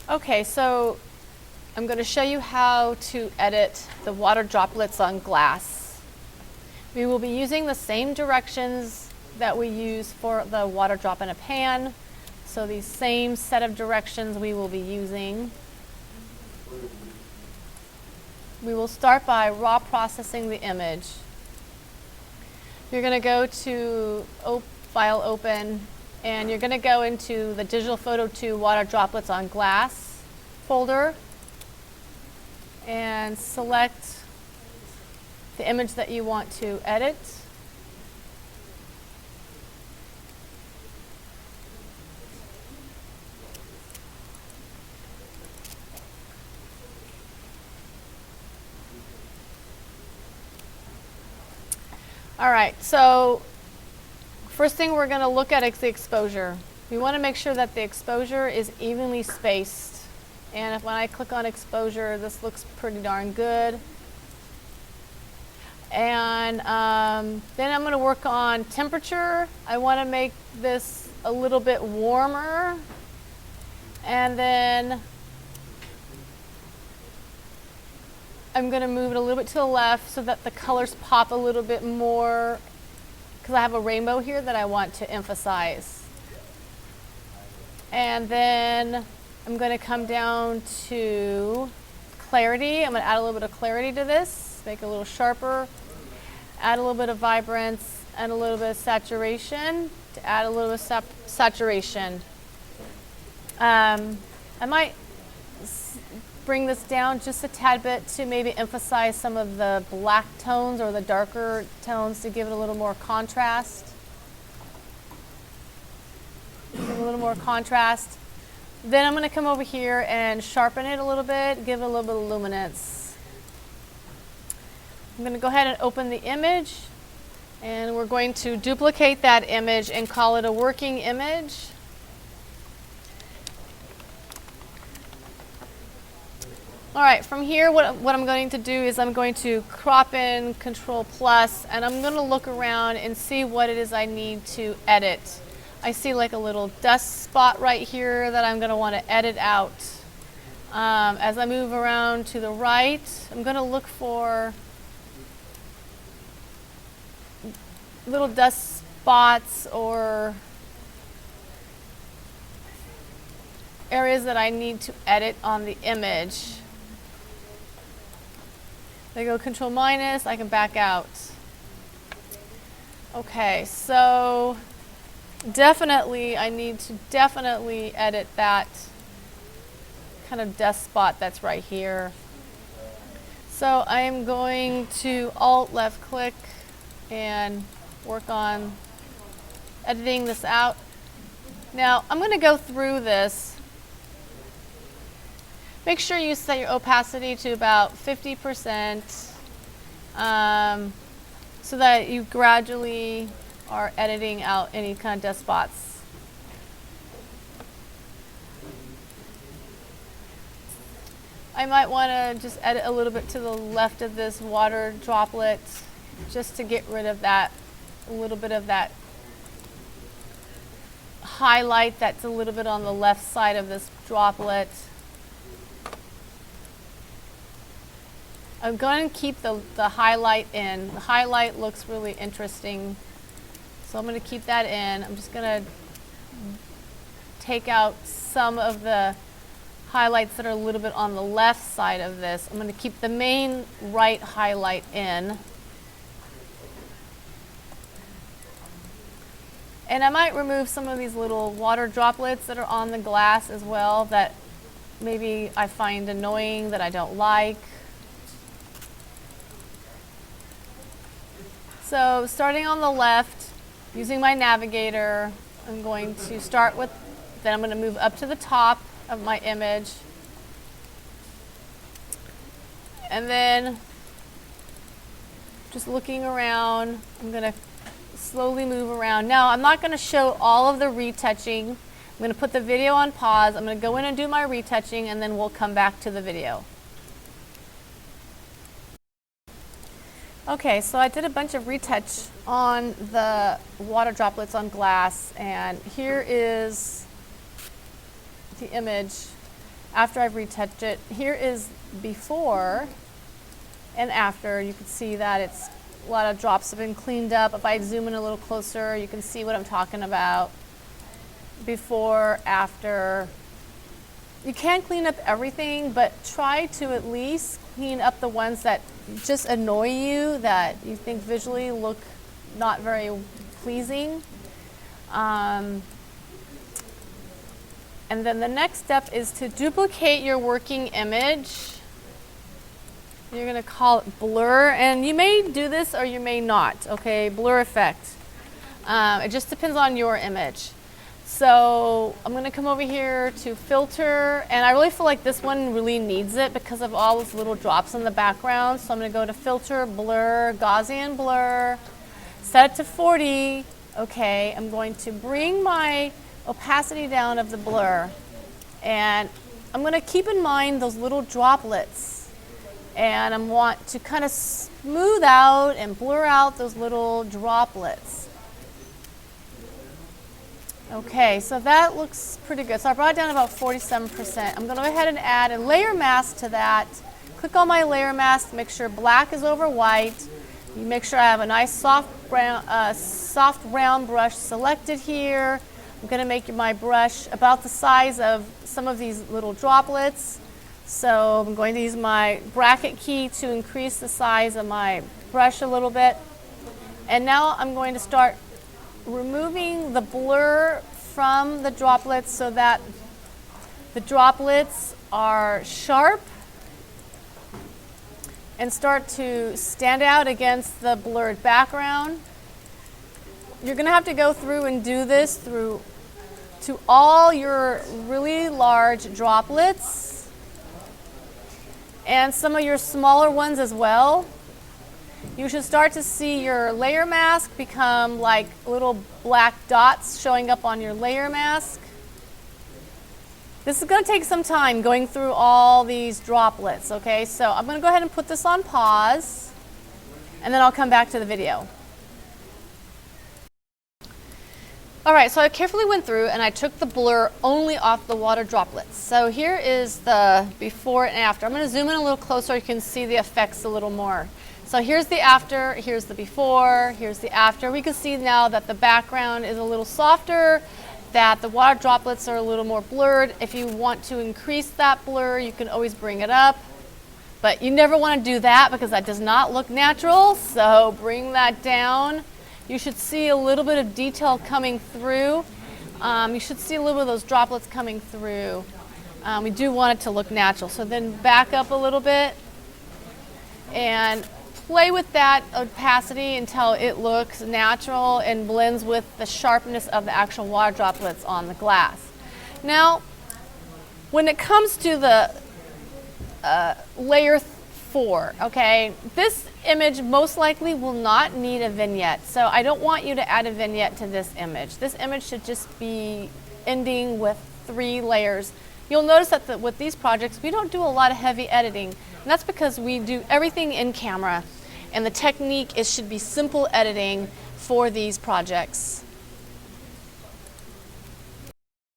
Okay, so I'm going to show you how to edit the water droplets on glass. We will be using the same directions that we use for the water drop in a pan. So these same set of directions we will be using. We will start by raw processing the image. You're going to go to File Open, and you're going to go into the Digital Photo 2 Water Droplets on Glass folder and select the image that you want to edit. All right, so first thing we're going to look at is the exposure. We want to make sure that the exposure is evenly spaced. And when I click on exposure, this looks pretty darn good. And then I'm going to work on temperature. I want to make this a little bit warmer. And then I'm going to move it a little bit to the left so that the colors pop a little bit more, because I have a rainbow here that I want to emphasize. And then I'm going to come down to clarity. I'm going to add a little bit of clarity to this, make it a little sharper, add a little bit of vibrance, and a little bit of saturation to add a little bit of saturation. I might bring this down just a tad bit to maybe emphasize some of the black tones or the darker tones to give it a little more contrast. Give it a little more contrast. Then I'm going to come over here and sharpen it a little bit, give it a little bit of luminance. I'm going to go ahead and open the image, and we're going to duplicate that image and call it a working image. All right, from here what I'm going to do is I'm going to crop in Control+, and I'm going to look around and see what it is I need to edit. I see like a little dust spot right here that I'm going to want to edit out. As I move around to the right, I'm going to look for little dust spots or areas that I need to edit on the image. I go Control-, I can back out. Okay, so definitely I need to edit that kind of dust spot that's right here. So I am going to Alt left click and work on editing this out. Now I'm going to go through this. Make sure you set your opacity to about 50%, so that you gradually are editing out any kind of dust spots. I might want to just edit a little bit to the left of this water droplet just to get rid of that, a little bit of that highlight that's a little bit on the left side of this droplet. I'm going to keep the highlight in. The highlight looks really interesting, so I'm going to keep that in. I'm just going to take out some of the highlights that are a little bit on the left side of this. I'm going to keep the main right highlight in. And I might remove some of these little water droplets that are on the glass as well that maybe I find annoying, that I don't like. So starting on the left, using my navigator, I'm going to start with, then I'm going to move up to the top of my image. And then just looking around, I'm going to slowly move around. Now I'm not going to show all of the retouching. I'm going to put the video on pause. I'm going to go in and do my retouching, and then we'll come back to the video. Okay, so I did a bunch of retouch on the water droplets on glass, and here is the image. after I've retouched it. Here is before and after. You can see that it's a lot of drops have been cleaned up. If I zoom in a little closer, you can see what I'm talking about. Before, after. You can't clean up everything, but try to at least clean up the ones that just annoy you, that you think visually look not very pleasing. And then the next step is to duplicate your working image. You're going to call it blur, and you may do this or you may not, okay? Blur effect. It just depends on your image. So I'm going to come over here to filter, and I really feel like this one really needs it because of all those little drops in the background. So I'm going to go to filter, blur, Gaussian blur, set it to 40. Okay, I'm going to bring my opacity down of the blur, and I'm going to keep in mind those little droplets, and I want to kind of smooth out and blur out those little droplets. Okay, so that looks pretty good. So I brought it down about 47%. I'm going to go ahead and add a layer mask to that. Click on my layer mask, make sure black is over white. You make sure I have a nice soft round brush selected here. I'm going to make my brush about the size of some of these little droplets. So I'm going to use my bracket key to increase the size of my brush a little bit. And now I'm going to start removing the blur from the droplets so that the droplets are sharp and start to stand out against the blurred background. You're going to have to go through and do this to all your really large droplets and some of your smaller ones as well. You should start to see your layer mask become like little black dots showing up on your layer mask. This is going to take some time going through all these droplets, okay? So I'm going to go ahead and put this on pause, and then I'll come back to the video. All right, so I carefully went through and I took the blur only off the water droplets. So here is the before and after. I'm going to zoom in a little closer so you can see the effects a little more. So here's the after, here's the before, here's the after. We can see now that the background is a little softer, that the water droplets are a little more blurred. If you want to increase that blur, you can always bring it up. But you never want to do that because that does not look natural. So bring that down. You should see a little bit of detail coming through. You should see a little bit of those droplets coming through. We do want it to look natural. So then back up a little bit and play with that opacity until it looks natural and blends with the sharpness of the actual water droplets on the glass. Now, when it comes to the layer 4, okay, this image most likely will not need a vignette. So I don't want you to add a vignette to this image. This image should just be ending with 3 layers. You'll notice that with these projects, we don't do a lot of heavy editing. And that's because we do everything in camera. And the technique should be simple editing for these projects.